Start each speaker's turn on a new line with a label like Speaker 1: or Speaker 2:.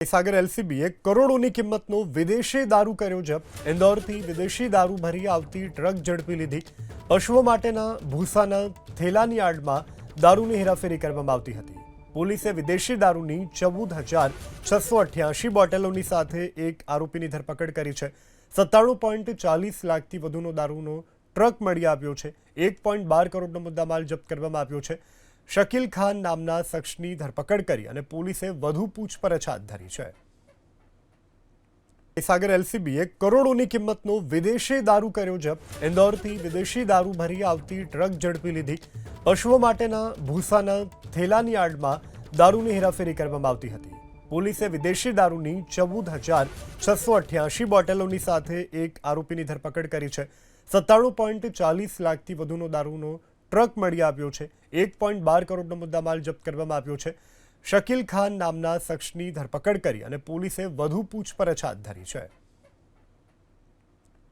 Speaker 1: સાગર એલસીબીએ કરોડોની કિંમતનો વિદેશી દારૂ કર્યો જપ્ત। ઇન્દોરથી વિદેશી દારૂ ભરી આવતી ટ્રક ઝડપી લીધી। પશુઓ માટેના ભૂસાના થેલાની આડમાં દારૂની હેરાફેરી કરવામાં આવતી હતી। પોલીસે વિદેશી દારૂની 14,688 બોટલોની સાથે એક આરોપીની ધરપકડ કરી છે। 97.40 લાખથી વધુનો દારૂનો ટ્રક મળી આવ્યો છે। 1.12 કરોડનો મુદ્દામાલ જપ્ત કરવામાં આવ્યો છે। શકીલ ખાન નામના શખ્સની ધરપકડ કરી અને પોલીસે વધુ પૂછપરછ હાથ ધરી છે। સાગર એલસીબીએ કરોડોની કિંમતનો વિદેશી દારૂ કર્યો જપ્ત। ઇન્દોરથી વિદેશી દારૂ ભરી આવતી ટ્રક ઝડપી લીધી। પશુઓ માટેના ભૂસાના થેલાની આડમાં દારૂની હેરાફેરી કરવામાં આવતી હતી। પોલીસે વિદેશી દારૂની 14,688 બોટલોની સાથે એક આરોપીની ધરપકડ કરી છે। 97.40 લાખથી વધુનો દારૂનો ટ્રક મળી આવ્યો છે। 1.12 કરોડનો મુદ્દામાલ જપ્ત કરવામાં આવ્યો છે। શકીલ ખાન નામના શખ્સની ધરપકડ કરી અને પોલીસે વધુ પૂછપરછ હાથ ધરી છે।